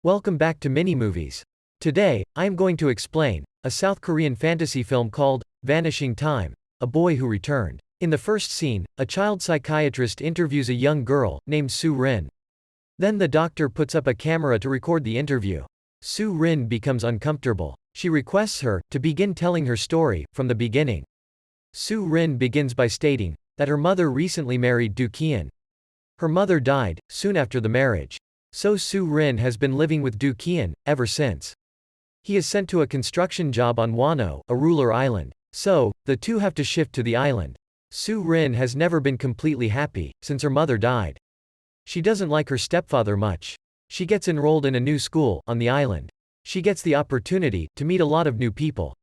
Welcome back to Mini Movies. Today, I am going to explain a South Korean fantasy film called Vanishing Time, A Boy Who Returned. In the first scene, a child psychiatrist interviews a young girl named Soo-rin. Then the doctor puts up a camera to record the interview. Soo-rin becomes uncomfortable. She requests her to begin telling her story from the beginning. Soo-rin begins by stating that her mother recently married Do-kyun. Her mother died soon after the marriage. So Soo-rin has been living with Do-kyun ever since. He is sent to a construction job on Wano, a ruler island. So, the two have to shift to the island. Soo-rin has never been completely happy since her mother died. She doesn't like her stepfather much. She gets enrolled in a new school on the island. She gets the opportunity to meet a lot of new people.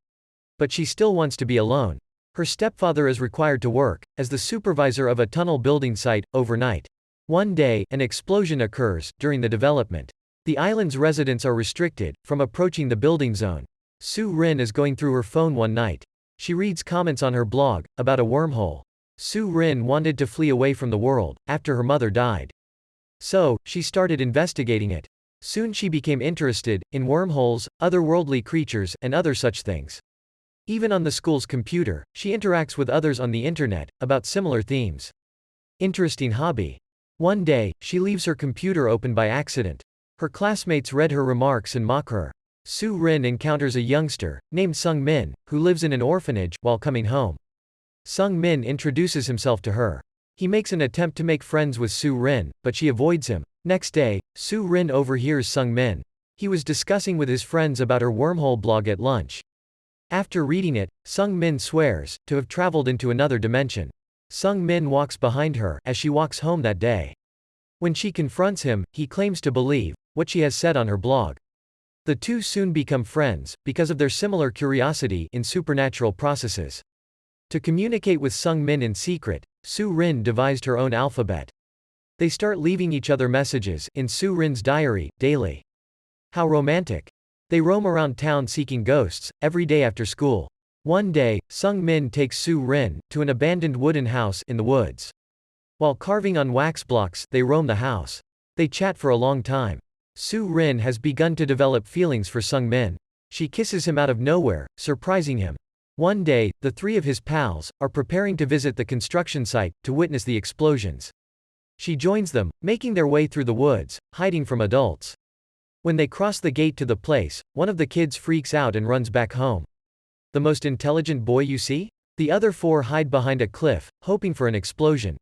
But she still wants to be alone. Her stepfather is required to work as the supervisor of a tunnel building site overnight. One day, an explosion occurs during the development. The island's residents are restricted from approaching the building zone. Soo-rin is going through her phone one night. She reads comments on her blog about a wormhole. Soo-rin wanted to flee away from the world after her mother died. So, she started investigating it. Soon she became interested in wormholes, otherworldly creatures, and other such things. Even on the school's computer, she interacts with others on the internet about similar themes. Interesting hobby. One day, she leaves her computer open by accident. Her classmates read her remarks and mock her. Soo-rin encounters a youngster, named Sung-min, who lives in an orphanage while coming home. Sung-min introduces himself to her. He makes an attempt to make friends with Soo-rin, but she avoids him. Next day, Soo-rin overhears Sung-min. He was discussing with his friends about her wormhole blog at lunch. After reading it, Sung-min swears to have traveled into another dimension. Sung-min walks behind her as she walks home that day. When she confronts him, he claims to believe what she has said on her blog. The two soon become friends because of their similar curiosity in supernatural processes. To communicate with Sung-min in secret, Soo-rin devised her own alphabet. They start leaving each other messages in Soo-rin's diary daily. How romantic. They roam around town seeking ghosts every day after school. One day, Sung-min takes Soo-rin to an abandoned wooden house in the woods. While carving on wax blocks, they roam the house. They chat for a long time. Soo-rin has begun to develop feelings for Sung-min. She kisses him out of nowhere, surprising him. One day, the three of his pals are preparing to visit the construction site to witness the explosions. She joins them, making their way through the woods, hiding from adults. When they cross the gate to the place, one of the kids freaks out and runs back home. The most intelligent boy you see? The other four hide behind a cliff, hoping for an explosion.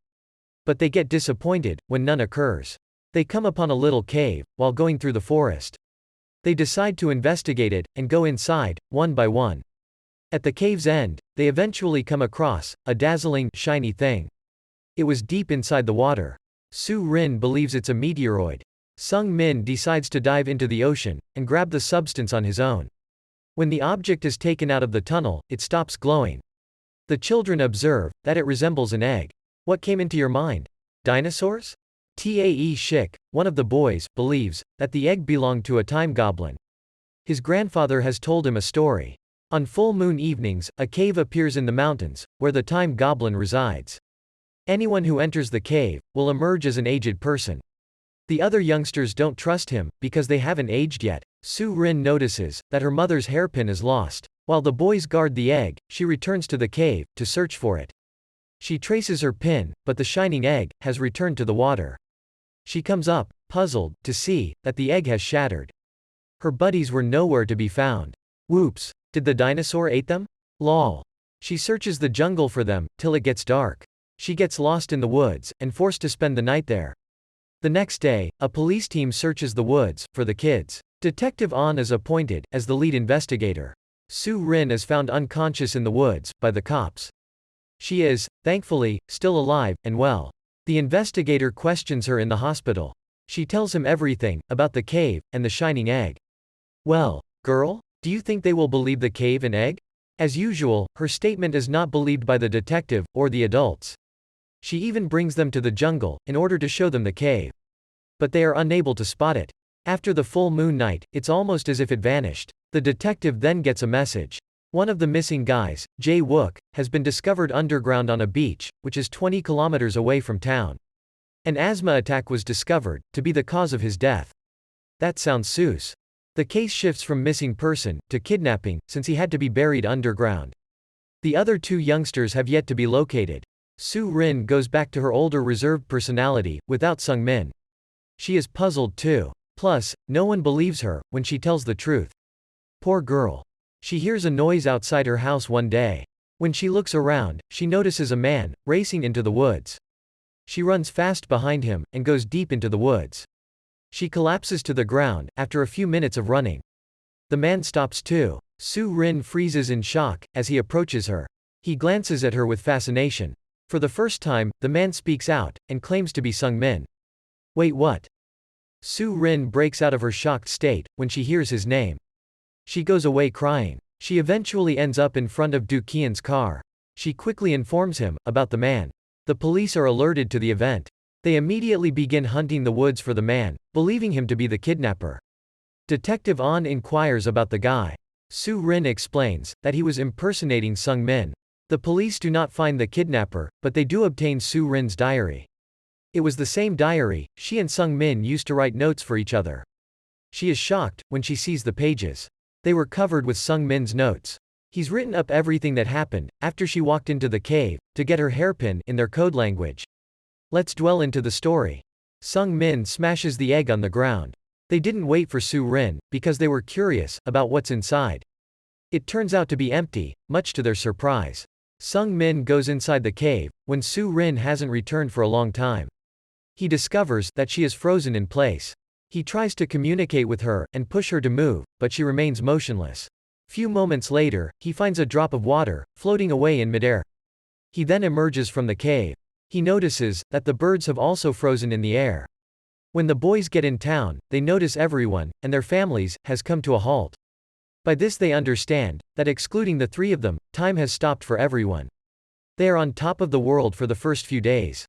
But they get disappointed when none occurs. They come upon a little cave while going through the forest. They decide to investigate it and go inside, one by one. At the cave's end, they eventually come across a dazzling, shiny thing. It was deep inside the water. Soo-rin believes it's a meteoroid. Sung-min decides to dive into the ocean and grab the substance on his own. When the object is taken out of the tunnel, it stops glowing. The children observe that it resembles an egg. What came into your mind? Dinosaurs? Tae Shik, one of the boys, believes that the egg belonged to a time goblin. His grandfather has told him a story. On full moon evenings, a cave appears in the mountains, where the time goblin resides. Anyone who enters the cave will emerge as an aged person. The other youngsters don't trust him because they haven't aged yet. Soo-rin notices that her mother's hairpin is lost. While the boys guard the egg, she returns to the cave to search for it. She traces her pin, but the shining egg has returned to the water. She comes up, puzzled, to see that the egg has shattered. Her buddies were nowhere to be found. Whoops, did the dinosaur eat them? Lol. She searches the jungle for them till it gets dark. She gets lost in the woods and forced to spend the night there. The next day, a police team searches the woods for the kids. Detective An is appointed as the lead investigator. Soo-rin is found unconscious in the woods by the cops. She is, thankfully, still alive and well. The investigator questions her in the hospital. She tells him everything about the cave and the shining egg. Well, girl, do you think they will believe the cave and egg? As usual, her statement is not believed by the detective or the adults. She even brings them to the jungle in order to show them the cave. But they are unable to spot it. After the full moon night, it's almost as if it vanished. The detective then gets a message. One of the missing guys, Jae-wook, has been discovered underground on a beach, which is 20 kilometers away from town. An asthma attack was discovered to be the cause of his death. That sounds sus. The case shifts from missing person to kidnapping, since he had to be buried underground. The other two youngsters have yet to be located. Soo-rin goes back to her older reserved personality, without Sung-min. She is puzzled too. Plus, no one believes her when she tells the truth. Poor girl. She hears a noise outside her house one day. When she looks around, she notices a man racing into the woods. She runs fast behind him and goes deep into the woods. She collapses to the ground after a few minutes of running. The man stops too. Soo-rin freezes in shock as he approaches her. He glances at her with fascination. For the first time, the man speaks out and claims to be Sung-min. Wait, what? Soo-rin breaks out of her shocked state when she hears his name. She goes away crying. She eventually ends up in front of Do Kyun's car. She quickly informs him about the man. The police are alerted to the event. They immediately begin hunting the woods for the man, believing him to be the kidnapper. Detective An inquires about the guy. Soo-rin explains that he was impersonating Sung-min. The police do not find the kidnapper, but they do obtain Soo-rin's diary. It was the same diary she and Sung-min used to write notes for each other. She is shocked when she sees the pages. They were covered with Sung-min's notes. He's written up everything that happened after she walked into the cave to get her hairpin in their code language. Let's dwell into the story. Sung-min smashes the egg on the ground. They didn't wait for Soo-rin because they were curious about what's inside. It turns out to be empty, much to their surprise. Sung-min goes inside the cave when Soo-rin hasn't returned for a long time. He discovers that she is frozen in place. He tries to communicate with her and push her to move, but she remains motionless. Few moments later, he finds a drop of water floating away in midair. He then emerges from the cave. He notices that the birds have also frozen in the air. When the boys get in town, they notice everyone and their families has come to a halt. By this they understand that excluding the three of them, time has stopped for everyone. They are on top of the world for the first few days.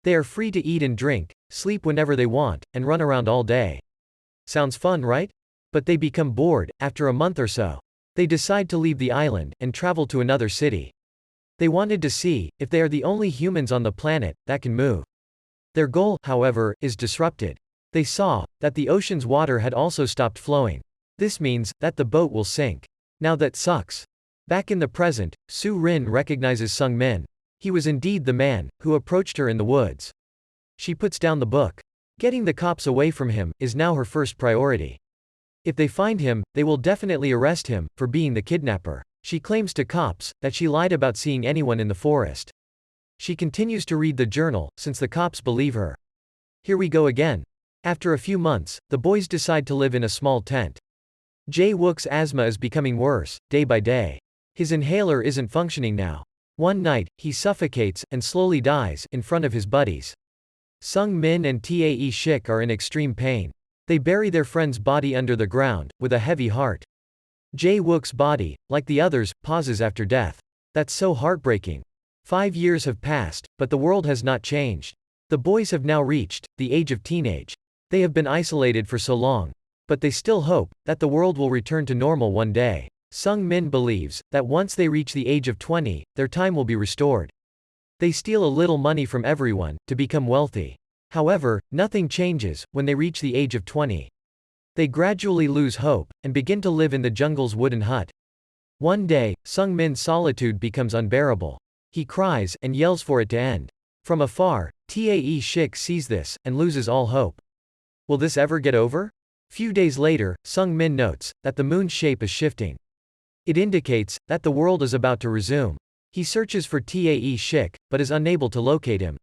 They are free to eat and drink, sleep whenever they want, and run around all day. Sounds fun, right? But they become bored after a month or so. They decide to leave the island and travel to another city. They wanted to see if they are the only humans on the planet that can move. Their goal, however, is disrupted. They saw that the ocean's water had also stopped flowing. This means that the boat will sink. Now that sucks. Back in the present, Soo-rin recognizes Sung-min. He was indeed the man who approached her in the woods. She puts down the book. Getting the cops away from him is now her first priority. If they find him, they will definitely arrest him for being the kidnapper. She claims to cops that she lied about seeing anyone in the forest. She continues to read the journal since the cops believe her. Here we go again. After a few months, the boys decide to live in a small tent. Jae-wook's asthma is becoming worse, day by day. His inhaler isn't functioning now. One night, he suffocates and slowly dies in front of his buddies. Sung-min and Tae-shik are in extreme pain. They bury their friend's body under the ground, with a heavy heart. Jae-wook's body, like the others, pauses after death. That's so heartbreaking. 5 years have passed, but the world has not changed. The boys have now reached the age of teenage. They have been isolated for so long. But they still hope that the world will return to normal one day. Sung-min believes that once they reach the age of 20, their time will be restored. They steal a little money from everyone to become wealthy. However, nothing changes when they reach the age of 20. They gradually lose hope and begin to live in the jungle's wooden hut. One day, Sung-min's solitude becomes unbearable. He cries and yells for it to end. From afar, Tae-shik sees this and loses all hope. Will this ever get over? Few days later, Sung-min notes that the moon's shape is shifting. It indicates that the world is about to resume. He searches for Tae-shik, but is unable to locate him.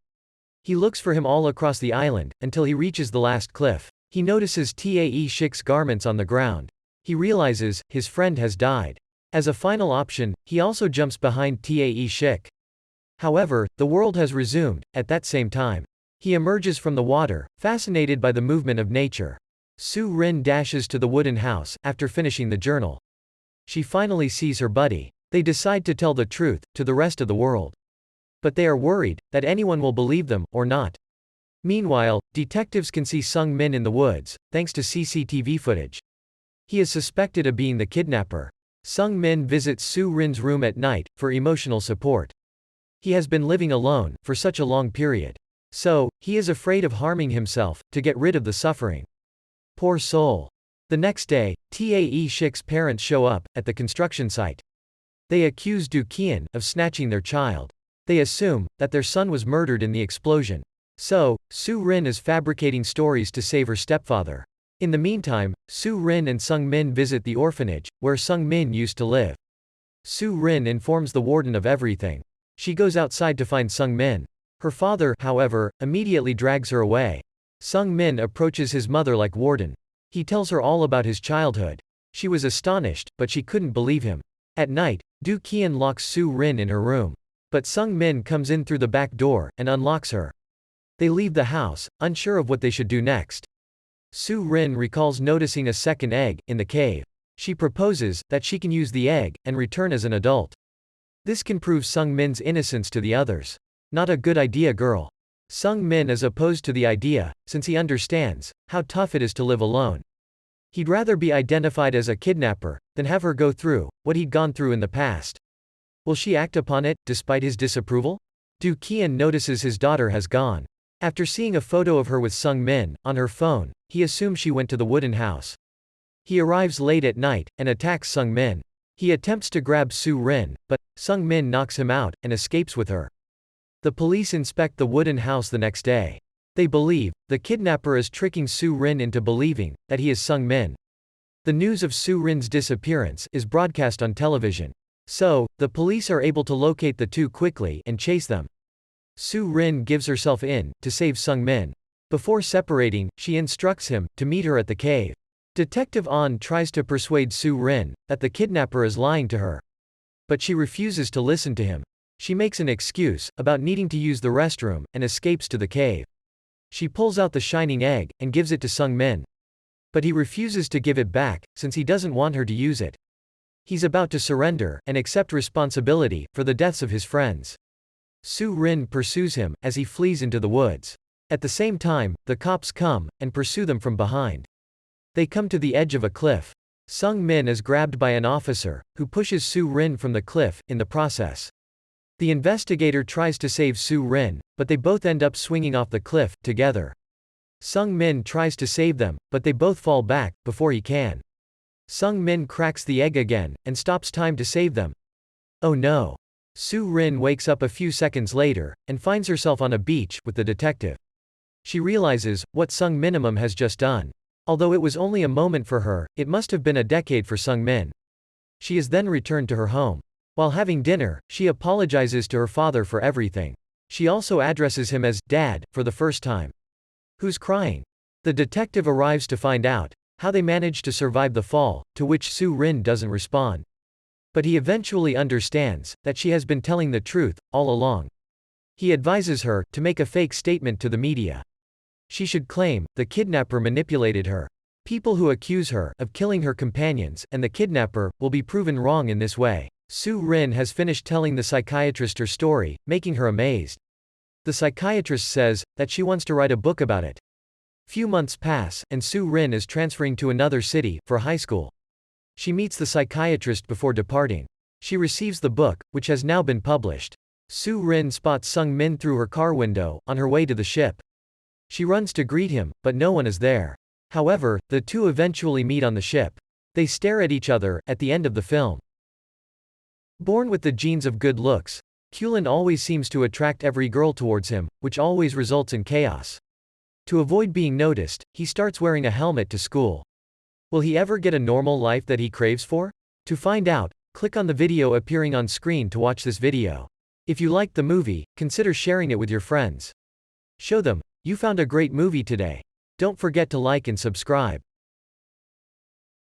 He looks for him all across the island, until he reaches the last cliff. He notices Tae-shik's garments on the ground. He realizes his friend has died. As a final option, he also jumps behind Tae-shik. However, the world has resumed, at that same time. He emerges from the water, fascinated by the movement of nature. Soo-rin dashes to the wooden house after finishing the journal. She finally sees her buddy. They decide to tell the truth to the rest of the world. But they are worried that anyone will believe them or not. Meanwhile, detectives can see Sung-min in the woods, thanks to CCTV footage. He is suspected of being the kidnapper. Sung-min visits Soo-rin's room at night for emotional support. He has been living alone for such a long period. So, he is afraid of harming himself to get rid of the suffering. Poor soul. The next day, Tae Shik's parents show up at the construction site. They accuse Do Kian of snatching their child. They assume that their son was murdered in the explosion. So, Soo Rin is fabricating stories to save her stepfather. In the meantime, Soo Rin and Sung Min visit the orphanage, where Sung Min used to live. Soo Rin informs the warden of everything. She goes outside to find Sung Min. Her father, however, immediately drags her away. Sung Min approaches his mother like warden. He tells her all about his childhood. She was astonished, but she couldn't believe him. At night, Do Kian locks Soo Rin in her room. But Sung Min comes in through the back door and unlocks her. They leave the house, unsure of what they should do next. Soo Rin recalls noticing a second egg in the cave. She proposes that she can use the egg and return as an adult. This can prove Sung Min's innocence to the others. Not a good idea, girl. Sung Min is opposed to the idea, since he understands how tough it is to live alone. He'd rather be identified as a kidnapper than have her go through what he'd gone through in the past. Will she act upon it, despite his disapproval? Do Kian notices his daughter has gone. After seeing a photo of her with Sung Min on her phone, he assumes she went to the wooden house. He arrives late at night and attacks Sung Min. He attempts to grab Soo Rin, but Sung Min knocks him out and escapes with her. The police inspect the wooden house the next day. They believe the kidnapper is tricking Soo Rin into believing that he is Sung Min. The news of Soo Rin's disappearance is broadcast on television. So, the police are able to locate the two quickly and chase them. Soo Rin gives herself in to save Sung Min. Before separating, she instructs him to meet her at the cave. Detective An tries to persuade Soo Rin that the kidnapper is lying to her. But she refuses to listen to him. She makes an excuse about needing to use the restroom and escapes to the cave. She pulls out the shining egg and gives it to Sung Min. But he refuses to give it back, since he doesn't want her to use it. He's about to surrender and accept responsibility for the deaths of his friends. Soo Rin pursues him as he flees into the woods. At the same time, the cops come and pursue them from behind. They come to the edge of a cliff. Sung Min is grabbed by an officer, who pushes Soo Rin from the cliff in the process. The investigator tries to save Soo Rin, but they both end up swinging off the cliff together. Sung Min tries to save them, but they both fall back before he can. Sung Min cracks the egg again and stops time to save them. Oh no. Soo Rin wakes up a few seconds later and finds herself on a beach with the detective. She realizes what Sung Minimum has just done. Although it was only a moment for her, it must have been a decade for Sung Min. She is then returned to her home. While having dinner, she apologizes to her father for everything. She also addresses him as Dad for the first time. Who's crying? The detective arrives to find out how they managed to survive the fall, to which Soo Rin doesn't respond. But he eventually understands that she has been telling the truth all along. He advises her to make a fake statement to the media. She should claim the kidnapper manipulated her. People who accuse her of killing her companions and the kidnapper will be proven wrong in this way. Soo Rin has finished telling the psychiatrist her story, making her amazed. The psychiatrist says that she wants to write a book about it. Few months pass, and Soo Rin is transferring to another city for high school. She meets the psychiatrist before departing. She receives the book, which has now been published. Soo Rin spots Sung Min through her car window on her way to the ship. She runs to greet him, but no one is there. However, the two eventually meet on the ship. They stare at each other at the end of the film. Born with the genes of good looks, Kulin always seems to attract every girl towards him, which always results in chaos. To avoid being noticed, he starts wearing a helmet to school. Will he ever get a normal life that he craves for? To find out, click on the video appearing on screen to watch this video. If you liked the movie, consider sharing it with your friends. Show them you found a great movie today. Don't forget to like and subscribe.